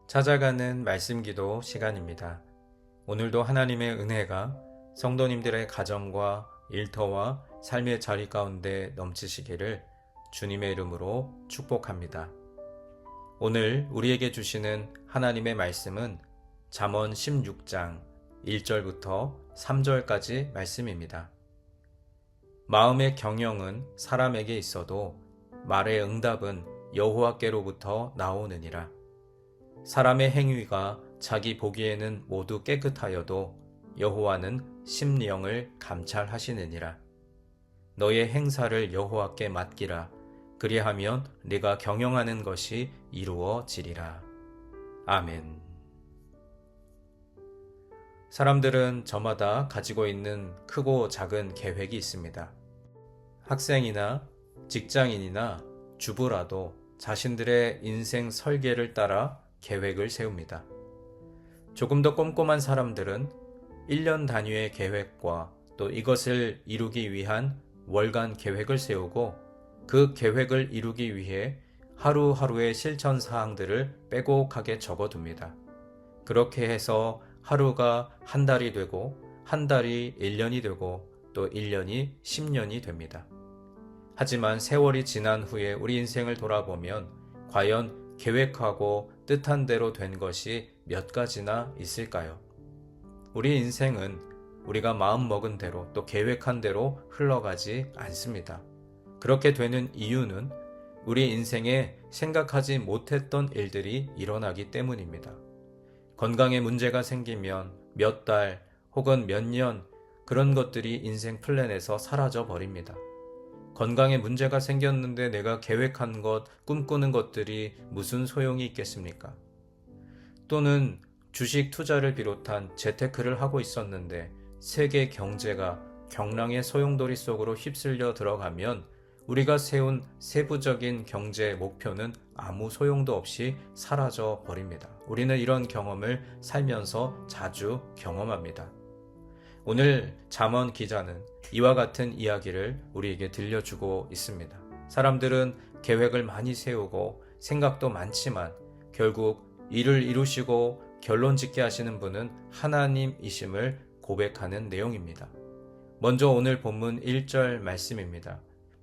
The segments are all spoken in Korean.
찾아가는 말씀 기도 시간입니다. 오늘도 하나님의 은혜가 성도님들의 가정과 일터와 삶의 자리 가운데 넘치시기를 주님의 이름으로 축복합니다. 오늘 우리에게 주시는 하나님의 말씀은 잠언 16장 1절부터 3절까지 말씀입니다. 마음의 경영은 사람에게 있어도 말의 응답은 여호와께로부터 나오느니라. 사람의 행위가 자기 보기에는 모두 깨끗하여도 여호와는 심령을 감찰하시느니라. 너의 행사를 여호와께 맡기라. 그리하면 네가 경영하는 것이 이루어지리라. 아멘. 사람들은 저마다 가지고 있는 크고 작은 계획이 있습니다. 학생이나 직장인이나 주부라도 자신들의 인생 설계를 따라 계획을 세웁니다. 조금 더 꼼꼼한 사람들은 1년 단위의 계획과 또 이것을 이루기 위한 월간 계획을 세우고 그 계획을 이루기 위해 하루하루의 실천 사항들을 빼곡하게 적어둡니다. 그렇게 해서 하루가 한 달이 되고 한 달이 1년이 되고 또 1년이 10년이 됩니다. 하지만 세월이 지난 후에 우리 인생을 돌아보면 과연 계획하고 뜻한 대로 된 것이 몇 가지나 있을까요? 우리 인생은 우리가 마음먹은 대로 또 계획한 대로 흘러가지 않습니다. 그렇게 되는 이유는 우리 인생에 생각하지 못했던 일들이 일어나기 때문입니다. 건강에 문제가 생기면 몇 달 혹은 몇 년 그런 것들이 인생 플랜에서 사라져 버립니다. 건강에 문제가 생겼는데 내가 계획한 것, 꿈꾸는 것들이 무슨 소용이 있겠습니까? 또는 주식 투자를 비롯한 재테크를 하고 있었는데 세계 경제가 경랑의 소용돌이 속으로 휩쓸려 들어가면 우리가 세운 세부적인 경제 목표는 아무 소용도 없이 사라져 버립니다. 우리는 이런 경험을 살면서 자주 경험합니다. 오늘 잠언 기자는 이와 같은 이야기를 우리에게 들려주고 있습니다. 사람들은 계획을 많이 세우고 생각도 많지만 결국 일을 이루시고 결론 짓게 하시는 분은 하나님이심을 고백하는 내용입니다. 먼저 오늘 본문 1절 말씀입니다.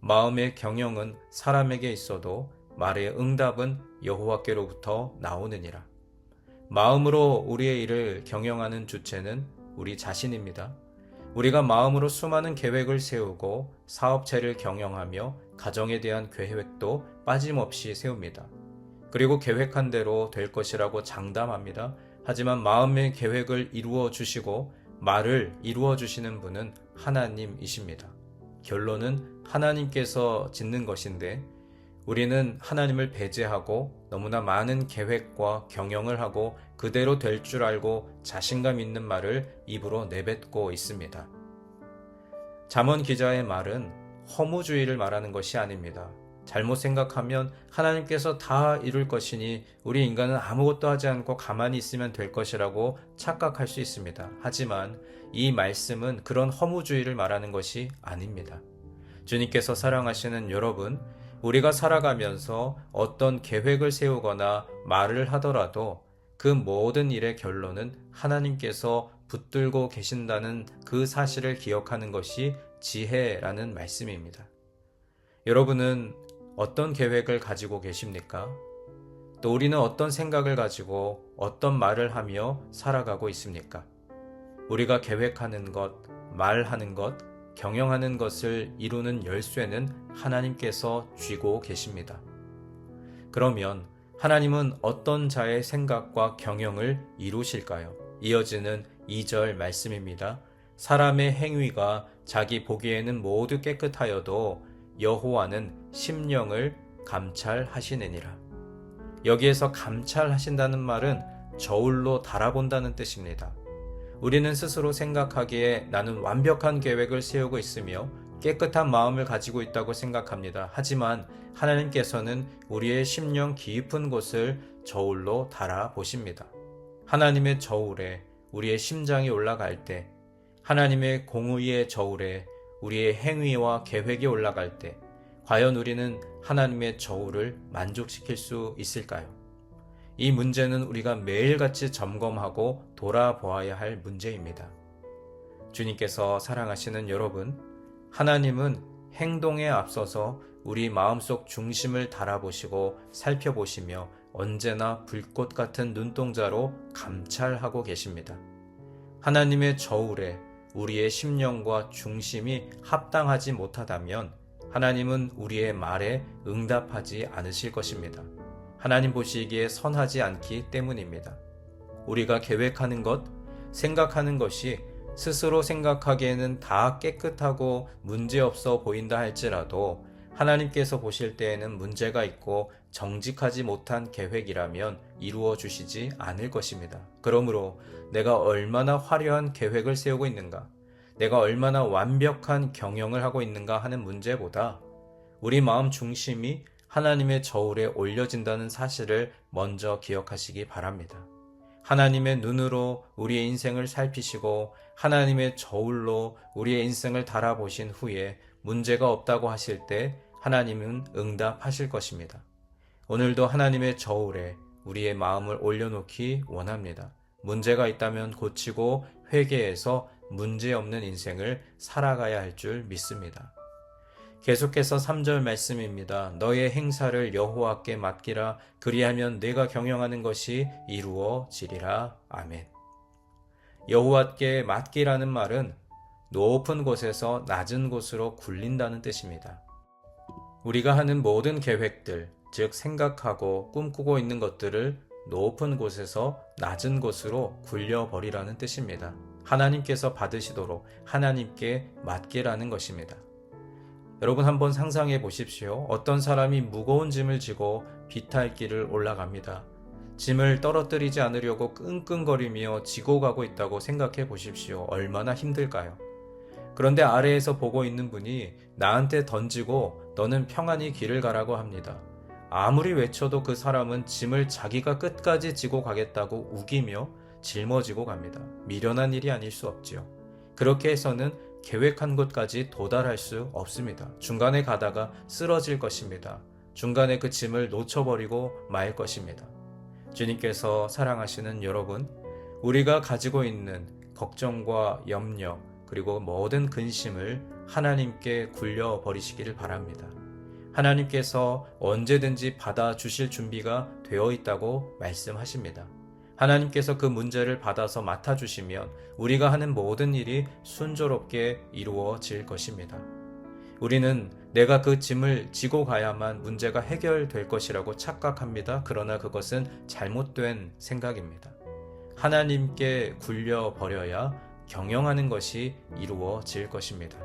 마음의 경영은 사람에게 있어도 말의 응답은 여호와께로부터 나오느니라. 마음으로 우리의 일을 경영하는 주체는 우리 자신입니다. 우리가 마음으로 수많은 계획을 세우고 사업체를 경영하며 가정에 대한 계획도 빠짐없이 세웁니다. 그리고 계획한 대로 될 것이라고 장담합니다. 하지만 마음의 계획을 이루어 주시고 말을 이루어 주시는 분은 하나님이십니다. 결론은 하나님께서 짓는 것인데 우리는 하나님을 배제하고 너무나 많은 계획과 경영을 하고 그대로 될 줄 알고 자신감 있는 말을 입으로 내뱉고 있습니다. 잠언 기자의 말은 허무주의를 말하는 것이 아닙니다. 잘못 생각하면 하나님께서 다 이룰 것이니 우리 인간은 아무것도 하지 않고 가만히 있으면 될 것이라고 착각할 수 있습니다. 하지만 이 말씀은 그런 허무주의를 말하는 것이 아닙니다. 주님께서 사랑하시는 여러분, 우리가 살아가면서 어떤 계획을 세우거나 말을 하더라도 그 모든 일의 결론은 하나님께서 붙들고 계신다는 그 사실을 기억하는 것이 지혜라는 말씀입니다. 여러분은 어떤 계획을 가지고 계십니까? 또 우리는 어떤 생각을 가지고 어떤 말을 하며 살아가고 있습니까? 우리가 계획하는 것, 말하는 것, 경영하는 것을 이루는 열쇠는 하나님께서 쥐고 계십니다. 그러면 하나님은 어떤 자의 생각과 경영을 이루실까요? 이어지는 2절 말씀입니다. 사람의 행위가 자기 보기에는 모두 깨끗하여도 여호와는 심령을 감찰하시느니라. 여기에서 감찰하신다는 말은 저울로 달아본다는 뜻입니다. 우리는 스스로 생각하기에 나는 완벽한 계획을 세우고 있으며 깨끗한 마음을 가지고 있다고 생각합니다. 하지만 하나님께서는 우리의 심령 깊은 곳을 저울로 달아보십니다. 하나님의 저울에 우리의 심장이 올라갈 때, 하나님의 공의의 저울에 우리의 행위와 계획이 올라갈 때 과연 우리는 하나님의 저울을 만족시킬 수 있을까요? 이 문제는 우리가 매일같이 점검하고 돌아보아야 할 문제입니다. 주님께서 사랑하시는 여러분, 하나님은 행동에 앞서서 우리 마음속 중심을 달아보시고 살펴보시며 언제나 불꽃 같은 눈동자로 감찰하고 계십니다. 하나님의 저울에 우리의 심령과 중심이 합당하지 못하다면 하나님은 우리의 말에 응답하지 않으실 것입니다. 하나님 보시기에 선하지 않기 때문입니다. 우리가 계획하는 것, 생각하는 것이 스스로 생각하기에는 다 깨끗하고 문제없어 보인다 할지라도 하나님께서 보실 때에는 문제가 있고 정직하지 못한 계획이라면 이루어 주시지 않을 것입니다. 그러므로 내가 얼마나 화려한 계획을 세우고 있는가, 내가 얼마나 완벽한 경영을 하고 있는가 하는 문제보다 우리 마음 중심이 하나님의 저울에 올려진다는 사실을 먼저 기억하시기 바랍니다. 하나님의 눈으로 우리의 인생을 살피시고 하나님의 저울로 우리의 인생을 달아보신 후에 문제가 없다고 하실 때 하나님은 응답하실 것입니다. 오늘도 하나님의 저울에 우리의 마음을 올려놓기 원합니다. 문제가 있다면 고치고 회개해서 문제없는 인생을 살아가야 할 줄 믿습니다. 계속해서 3절 말씀입니다. 너의 행사를 여호와께 맡기라. 그리하면 내가 경영하는 것이 이루어지리라. 아멘. 여호와께 맡기라는 말은 높은 곳에서 낮은 곳으로 굴린다는 뜻입니다. 우리가 하는 모든 계획들, 즉 생각하고 꿈꾸고 있는 것들을 높은 곳에서 낮은 곳으로 굴려버리라는 뜻입니다. 하나님께서 받으시도록 하나님께 맡기라는 것입니다. 여러분 한번 상상해 보십시오. 어떤 사람이 무거운 짐을 지고 비탈길을 올라갑니다. 짐을 떨어뜨리지 않으려고 끙끙거리며 지고 가고 있다고 생각해 보십시오. 얼마나 힘들까요? 그런데 아래에서 보고 있는 분이 나한테 던지고 너는 평안히 길을 가라고 합니다. 아무리 외쳐도 그 사람은 짐을 자기가 끝까지 지고 가겠다고 우기며 짊어지고 갑니다. 미련한 일이 아닐 수 없지요. 그렇게 해서는 계획한 곳까지 도달할 수 없습니다. 중간에 가다가 쓰러질 것입니다. 중간에 그 짐을 놓쳐버리고 말 것입니다. 주님께서 사랑하시는 여러분, 우리가 가지고 있는 걱정과 염려 그리고 모든 근심을 하나님께 굴려버리시기를 바랍니다. 하나님께서 언제든지 받아주실 준비가 되어 있다고 말씀하십니다. 하나님께서 그 문제를 받아서 맡아주시면 우리가 하는 모든 일이 순조롭게 이루어질 것입니다. 우리는 내가 그 짐을 지고 가야만 문제가 해결될 것이라고 착각합니다. 그러나 그것은 잘못된 생각입니다. 하나님께 굴려버려야 경영하는 것이 이루어질 것입니다.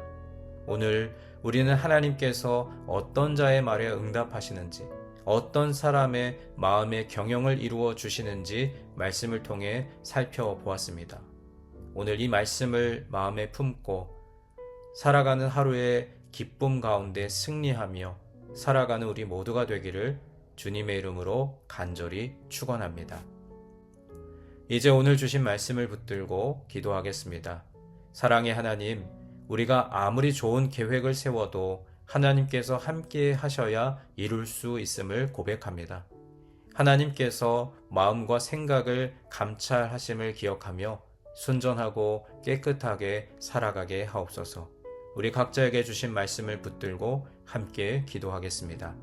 오늘 우리는 하나님께서 어떤 자의 말에 응답하시는지, 어떤 사람의 마음의 경영을 이루어 주시는지 말씀을 통해 살펴보았습니다. 오늘 이 말씀을 마음에 품고 살아가는 하루의 기쁨 가운데 승리하며 살아가는 우리 모두가 되기를 주님의 이름으로 간절히 축원합니다. 이제 오늘 주신 말씀을 붙들고 기도하겠습니다. 사랑의 하나님, 우리가 아무리 좋은 계획을 세워도 하나님께서 함께 하셔야 이룰 수 있음을 고백합니다. 하나님께서 마음과 생각을 감찰하심을 기억하며 순전하고 깨끗하게 살아가게 하옵소서. 우리 각자에게 주신 말씀을 붙들고 함께 기도하겠습니다.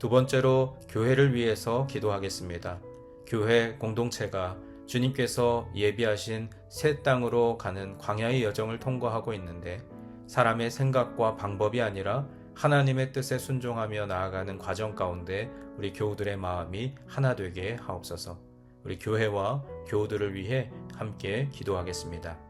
두 번째로 교회를 위해서 기도하겠습니다. 교회 공동체가 주님께서 예비하신 새 땅으로 가는 광야의 여정을 통과하고 있는데 사람의 생각과 방법이 아니라 하나님의 뜻에 순종하며 나아가는 과정 가운데 우리 교우들의 마음이 하나 되게 하옵소서. 우리 교회와 교우들을 위해 함께 기도하겠습니다.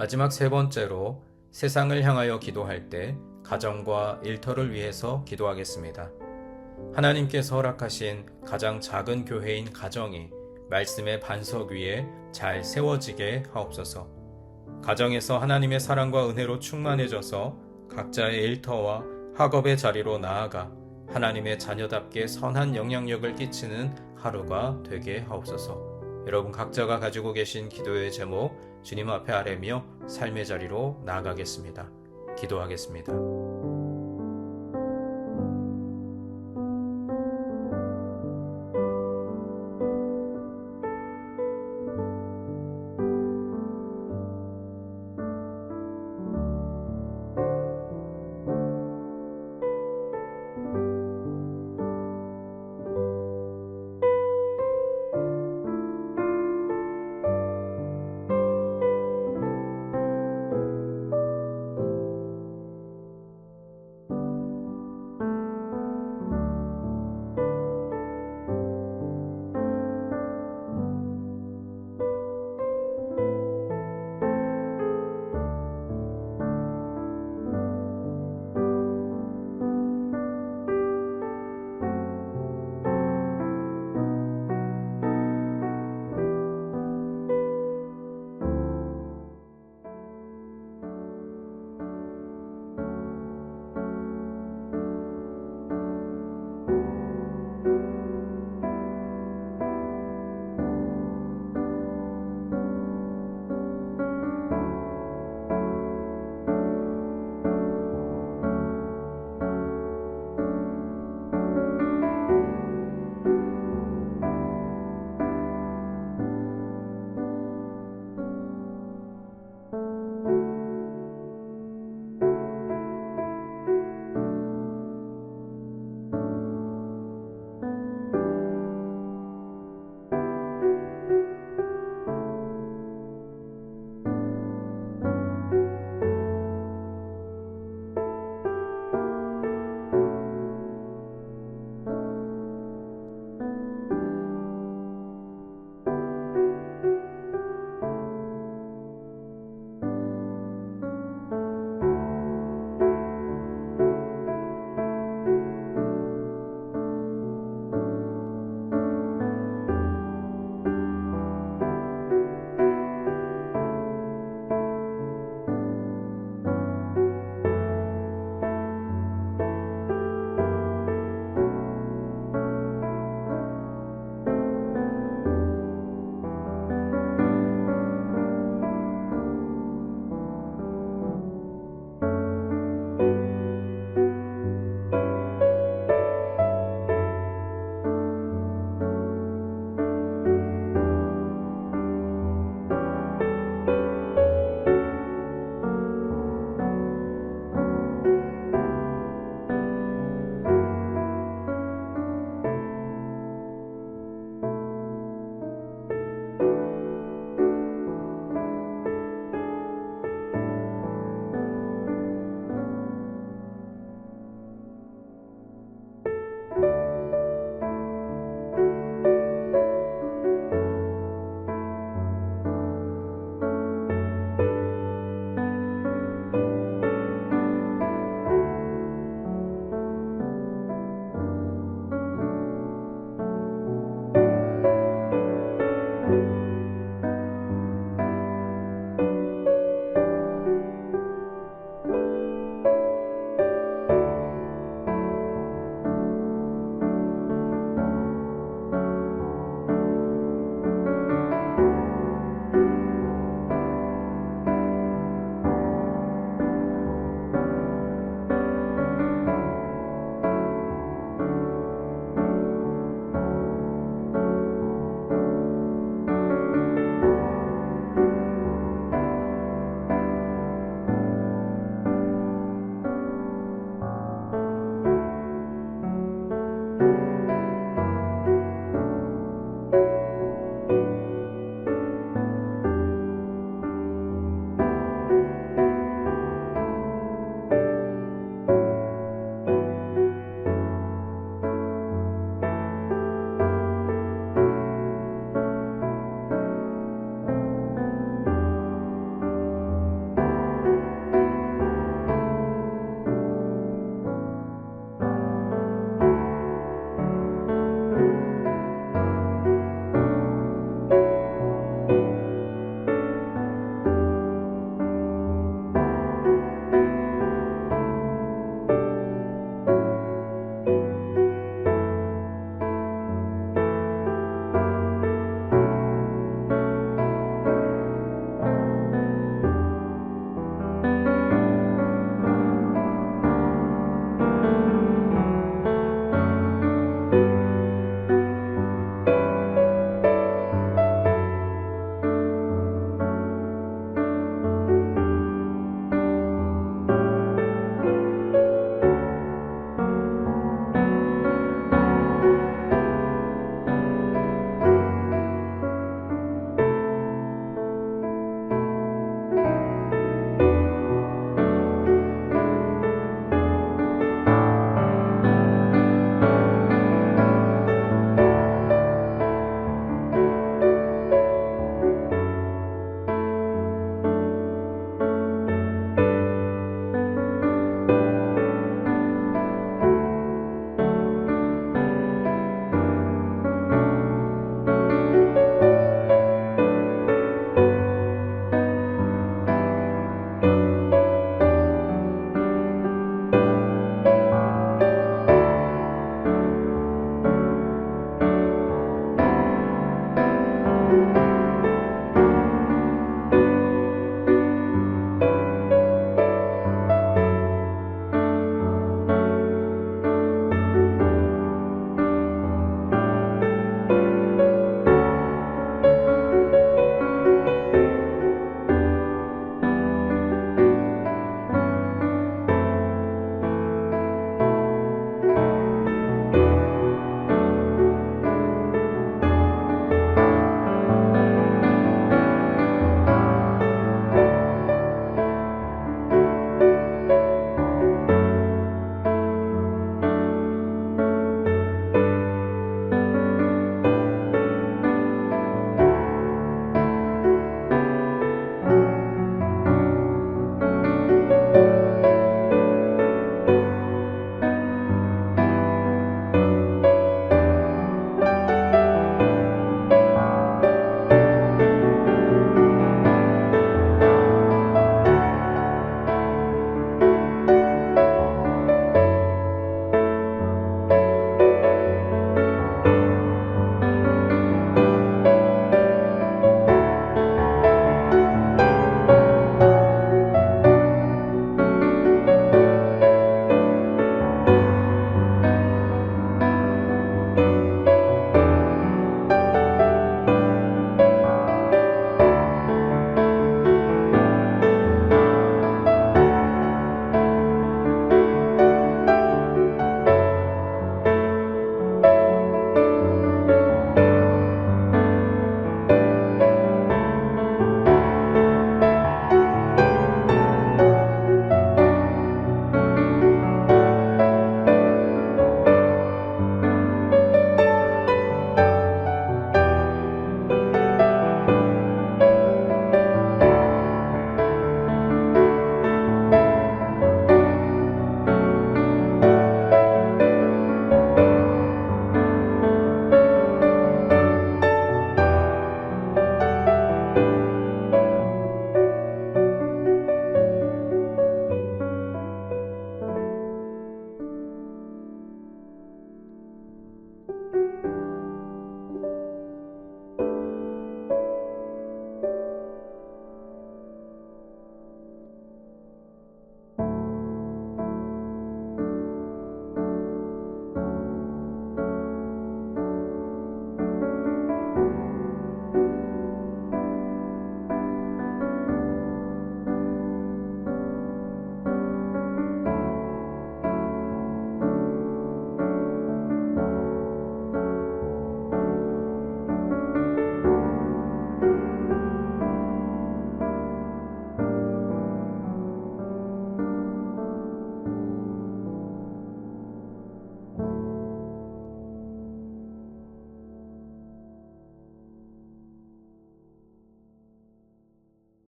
마지막 세 번째로 세상을 향하여 기도할 때 가정과 일터를 위해서 기도하겠습니다. 하나님께서 허락하신 가장 작은 교회인 가정이 말씀의 반석 위에 잘 세워지게 하옵소서. 가정에서 하나님의 사랑과 은혜로 충만해져서 각자의 일터와 학업의 자리로 나아가 하나님의 자녀답게 선한 영향력을 끼치는 하루가 되게 하옵소서. 여러분 각자가 가지고 계신 기도의 제목 주님 앞에 아뢰며 삶의 자리로 나아가겠습니다. 기도하겠습니다.